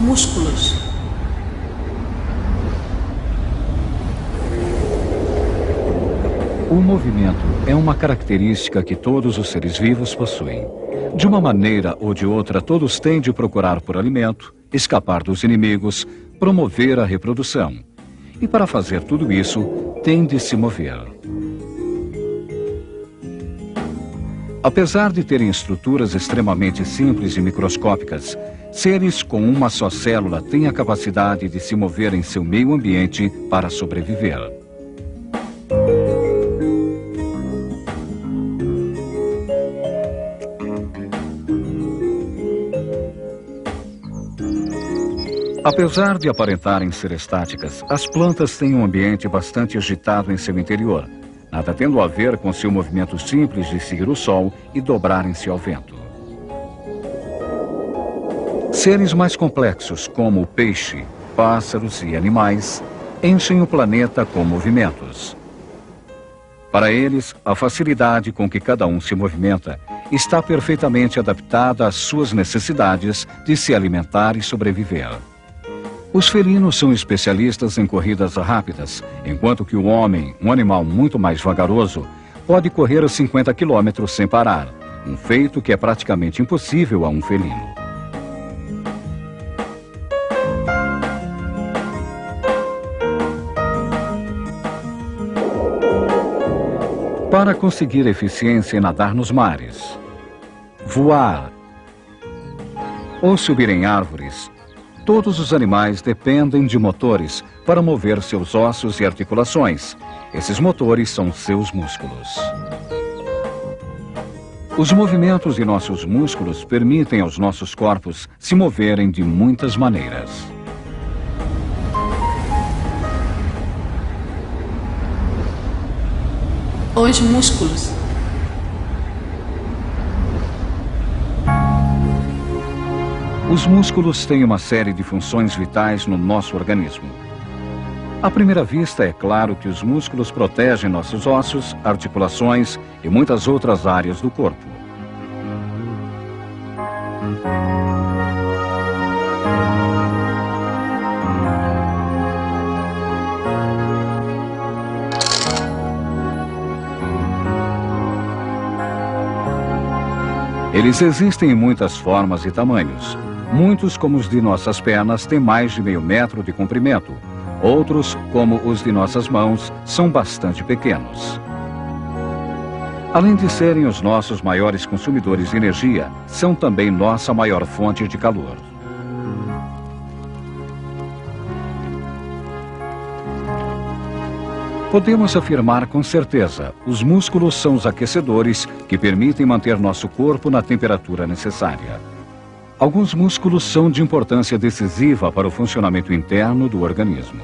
músculos. O movimento é uma característica que todos os seres vivos possuem. De uma maneira ou de outra, todos têm de procurar por alimento, escapar dos inimigos, promover a reprodução. E para fazer tudo isso, têm de se mover. Apesar de terem estruturas extremamente simples e microscópicas, seres com uma só célula têm a capacidade de se mover em seu meio ambiente para sobreviver. Apesar de aparentarem ser estáticas, as plantas têm um ambiente bastante agitado em seu interior, nada tendo a ver com seu movimento simples de seguir o sol e dobrarem-se ao vento. Seres mais complexos, como o peixe, pássaros e animais, enchem o planeta com movimentos. Para eles, a facilidade com que cada um se movimenta está perfeitamente adaptada às suas necessidades de se alimentar e sobreviver. Os felinos são especialistas em corridas rápidas, enquanto que o homem, um animal muito mais vagaroso, pode correr a 50 km sem parar, um feito que é praticamente impossível a um felino. Para conseguir eficiência em nadar nos mares, voar ou subir em árvores, todos os animais dependem de motores para mover seus ossos e articulações. Esses motores são seus músculos. Os movimentos de nossos músculos permitem aos nossos corpos se moverem de muitas maneiras. Os músculos. Os músculos têm uma série de funções vitais no nosso organismo. À primeira vista, é claro que os músculos protegem nossos ossos, articulações e muitas outras áreas do corpo. Eles existem em muitas formas e tamanhos. Muitos, como os de nossas pernas, têm mais de meio metro de comprimento. Outros, como os de nossas mãos, são bastante pequenos. Além de serem os nossos maiores consumidores de energia, são também nossa maior fonte de calor. Podemos afirmar com certeza, os músculos são os aquecedores que permitem manter nosso corpo na temperatura necessária. Alguns músculos são de importância decisiva para o funcionamento interno do organismo.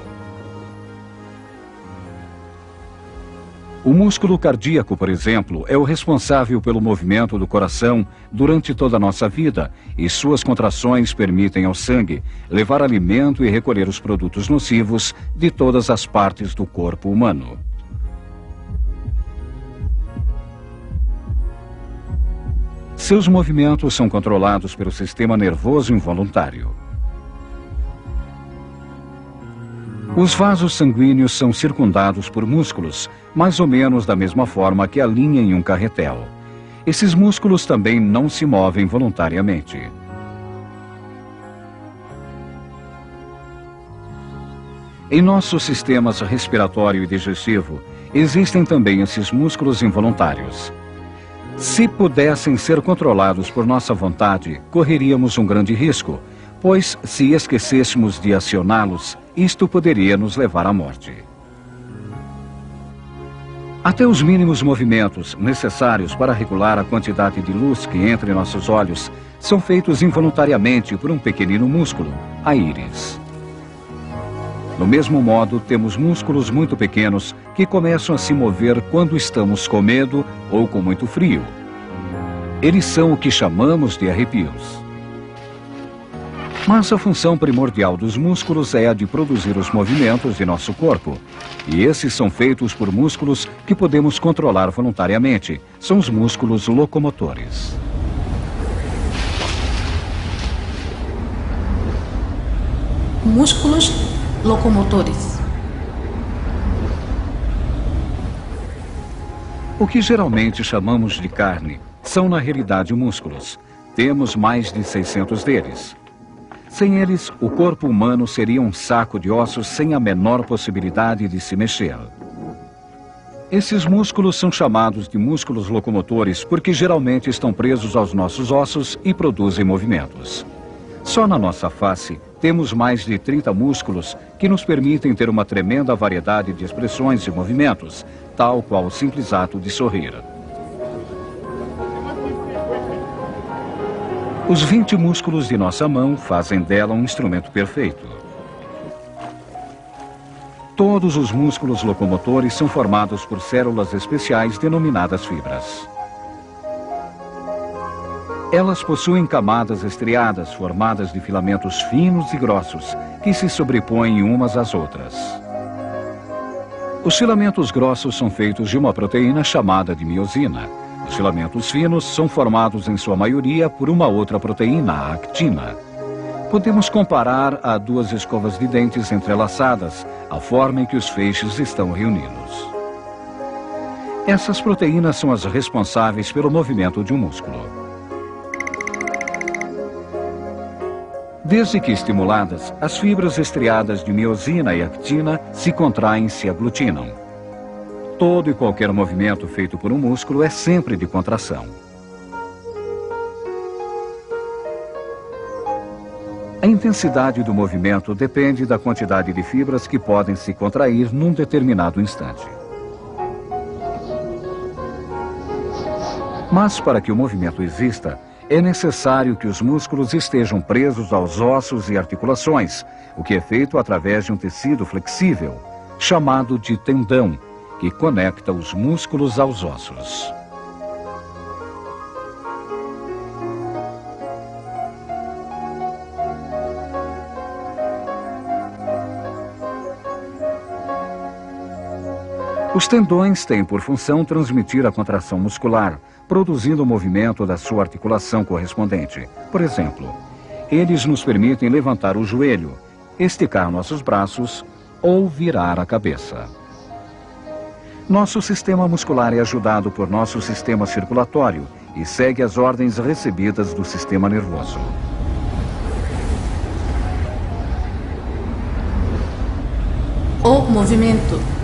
O músculo cardíaco, por exemplo, é o responsável pelo movimento do coração durante toda a nossa vida, e suas contrações permitem ao sangue levar alimento e recolher os produtos nocivos de todas as partes do corpo humano. Seus movimentos são controlados pelo sistema nervoso involuntário. Os vasos sanguíneos são circundados por músculos, mais ou menos da mesma forma que a linha em um carretel. Esses músculos também não se movem voluntariamente. Em nossos sistemas respiratório e digestivo, existem também esses músculos involuntários. Se pudessem ser controlados por nossa vontade, correríamos um grande risco, pois se esquecêssemos de acioná-los, isto poderia nos levar à morte. Até os mínimos movimentos necessários para regular a quantidade de luz que entra em nossos olhos são feitos involuntariamente por um pequenino músculo, a íris. Do mesmo modo, temos músculos muito pequenos que começam a se mover quando estamos com medo ou com muito frio. Eles são o que chamamos de arrepios. Mas a função primordial dos músculos é a de produzir os movimentos de nosso corpo. E esses são feitos por músculos que podemos controlar voluntariamente. São os músculos locomotores. músculos locomotores. O que geralmente chamamos de carne são na realidade músculos. Temos mais de 600 deles. Sem eles, o corpo humano seria um saco de ossos sem a menor possibilidade de se mexer. Esses músculos são chamados de músculos locomotores porque geralmente estão presos aos nossos ossos e produzem movimentos. Só na nossa face temos mais de 30 músculos que nos permitem ter uma tremenda variedade de expressões e movimentos, tal qual o simples ato de sorrir. Os 20 músculos de nossa mão fazem dela um instrumento perfeito. Todos os músculos locomotores são formados por células especiais denominadas fibras. Elas possuem camadas estriadas formadas de filamentos finos e grossos que se sobrepõem umas às outras. Os filamentos grossos são feitos de uma proteína chamada de miosina. Os filamentos finos são formados em sua maioria por uma outra proteína, a actina. Podemos comparar a duas escovas de dentes entrelaçadas, a forma em que os feixes estão reunidos. Essas proteínas são as responsáveis pelo movimento de um músculo. Desde que estimuladas, as fibras estriadas de miosina e actina se contraem e se aglutinam. Todo e qualquer movimento feito por um músculo é sempre de contração. A intensidade do movimento depende da quantidade de fibras que podem se contrair num determinado instante. Mas para que o movimento exista, é necessário que os músculos estejam presos aos ossos e articulações, o que é feito através de um tecido flexível, chamado de tendão, que conecta os músculos aos ossos. Os tendões têm por função transmitir a contração muscular, produzindo o movimento da sua articulação correspondente. Por exemplo, eles nos permitem levantar o joelho, esticar nossos braços ou virar a cabeça. Nosso sistema muscular é ajudado por nosso sistema circulatório e segue as ordens recebidas do sistema nervoso. O movimento.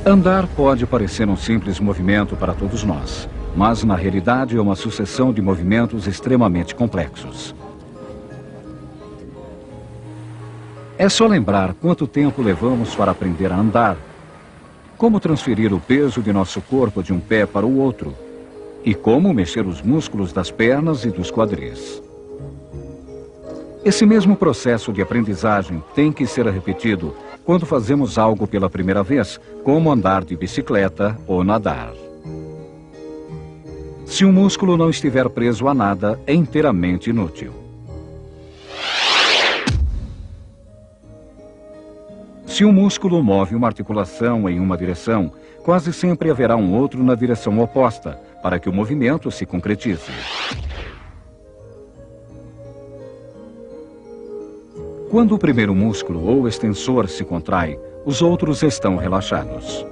Andar pode parecer um simples movimento para todos nós, mas na realidade é uma sucessão de movimentos extremamente complexos. É só lembrar quanto tempo levamos para aprender a andar, como transferir o peso de nosso corpo de um pé para o outro e como mexer os músculos das pernas e dos quadris. Esse mesmo processo de aprendizagem tem que ser repetido quando fazemos algo pela primeira vez, como andar de bicicleta ou nadar. Se um músculo não estiver preso a nada, é inteiramente inútil. Se um músculo move uma articulação em uma direção, quase sempre haverá um outro na direção oposta, para que o movimento se concretize. Quando o primeiro músculo ou extensor se contrai, os outros estão relaxados.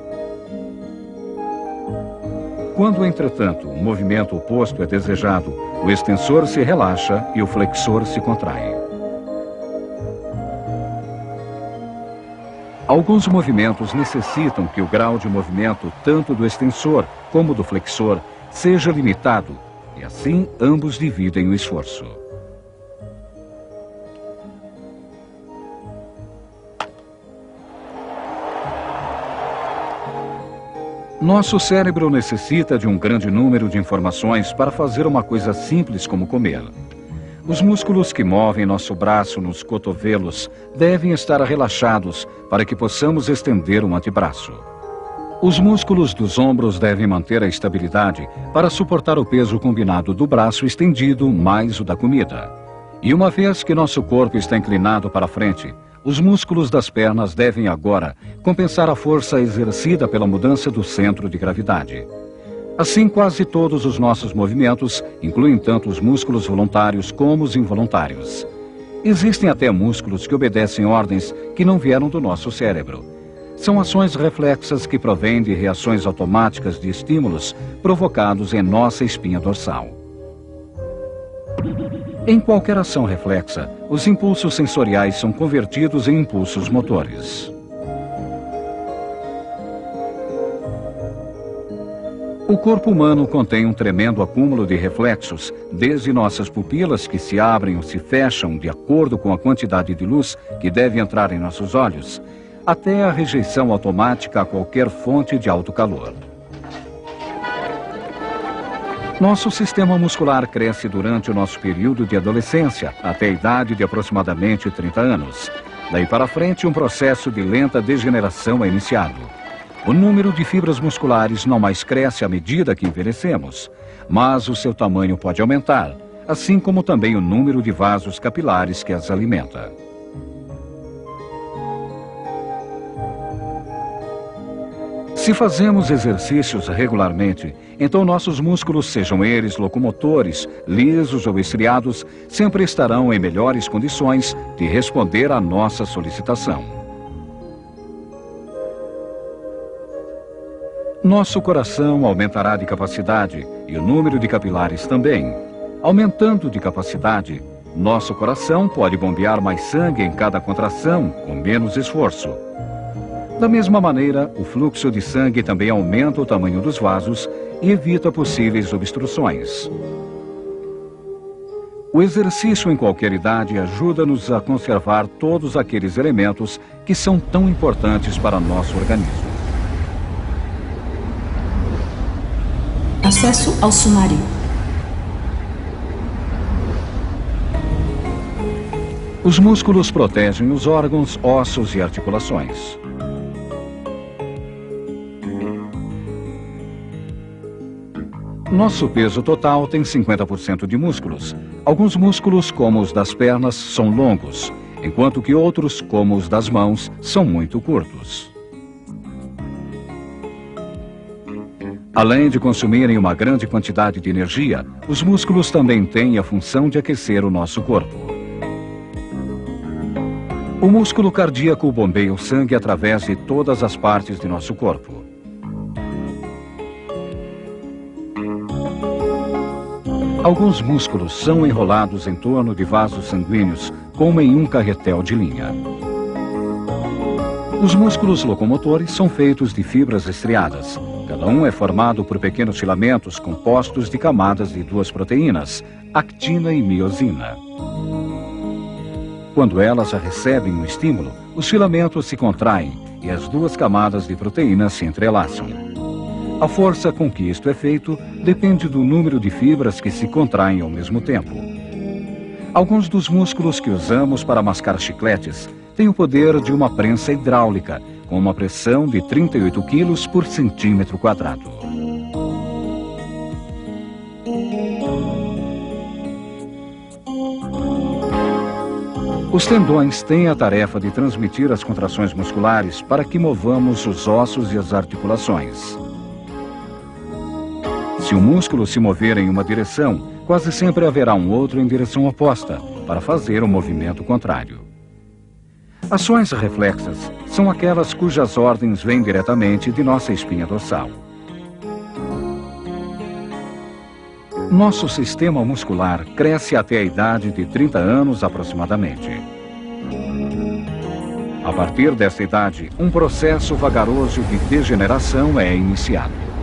Quando, entretanto, o movimento oposto é desejado, o extensor se relaxa e o flexor se contrai. Alguns movimentos necessitam que o grau de movimento tanto do extensor como do flexor seja limitado, e assim ambos dividem o esforço. Nosso cérebro necessita de um grande número de informações para fazer uma coisa simples como comer. Os músculos que movem nosso braço nos cotovelos devem estar relaxados para que possamos estender o antebraço. Os músculos dos ombros devem manter a estabilidade para suportar o peso combinado do braço estendido mais o da comida. E uma vez que nosso corpo está inclinado para frente, os músculos das pernas devem agora compensar a força exercida pela mudança do centro de gravidade. Assim, quase todos os nossos movimentos incluem tanto os músculos voluntários como os involuntários. Existem até músculos que obedecem ordens que não vieram do nosso cérebro. São ações reflexas que provêm de reações automáticas de estímulos provocados em nossa espinha dorsal. Em qualquer ação reflexa, os impulsos sensoriais são convertidos em impulsos motores. O corpo humano contém um tremendo acúmulo de reflexos, desde nossas pupilas que se abrem ou se fecham de acordo com a quantidade de luz que deve entrar em nossos olhos, até a rejeição automática a qualquer fonte de alto calor. Nosso sistema muscular cresce durante o nosso período de adolescência, até a idade de aproximadamente 30 anos. Daí para frente, um processo de lenta degeneração é iniciado. O número de fibras musculares não mais cresce à medida que envelhecemos, mas o seu tamanho pode aumentar, assim como também o número de vasos capilares que as alimenta. Se fazemos exercícios regularmente, então nossos músculos, sejam eles locomotores, lisos ou estriados, sempre estarão em melhores condições de responder à nossa solicitação. Nosso coração aumentará de capacidade e o número de capilares também. Aumentando de capacidade, nosso coração pode bombear mais sangue em cada contração, com menos esforço. Da mesma maneira, o fluxo de sangue também aumenta o tamanho dos vasos e evita possíveis obstruções. O exercício em qualquer idade ajuda-nos a conservar todos aqueles elementos que são tão importantes para nosso organismo. Acesso ao sumário. Os músculos protegem os órgãos, ossos e articulações. Nosso peso total tem 50% de músculos. Alguns músculos, como os das pernas, são longos, enquanto que outros, como os das mãos, são muito curtos. Além de consumirem uma grande quantidade de energia, os músculos também têm a função de aquecer o nosso corpo. O músculo cardíaco bombeia o sangue através de todas as partes de nosso corpo. Alguns músculos são enrolados em torno de vasos sanguíneos, como em um carretel de linha. Os músculos locomotores são feitos de fibras estriadas. Cada um é formado por pequenos filamentos compostos de camadas de duas proteínas, actina e miosina. Quando elas recebem um estímulo, os filamentos se contraem e as duas camadas de proteínas se entrelaçam. A força com que isto é feito depende do número de fibras que se contraem ao mesmo tempo. Alguns dos músculos que usamos para mascar chicletes têm o poder de uma prensa hidráulica, com uma pressão de 38 kg por centímetro quadrado. Os tendões têm a tarefa de transmitir as contrações musculares para que movamos os ossos e as articulações. Se um músculo se mover em uma direção, quase sempre haverá um outro em direção oposta, para fazer o movimento contrário. Ações reflexas são aquelas cujas ordens vêm diretamente de nossa espinha dorsal. Nosso sistema muscular cresce até a idade de 30 anos aproximadamente. A partir dessa idade, um processo vagaroso de degeneração é iniciado.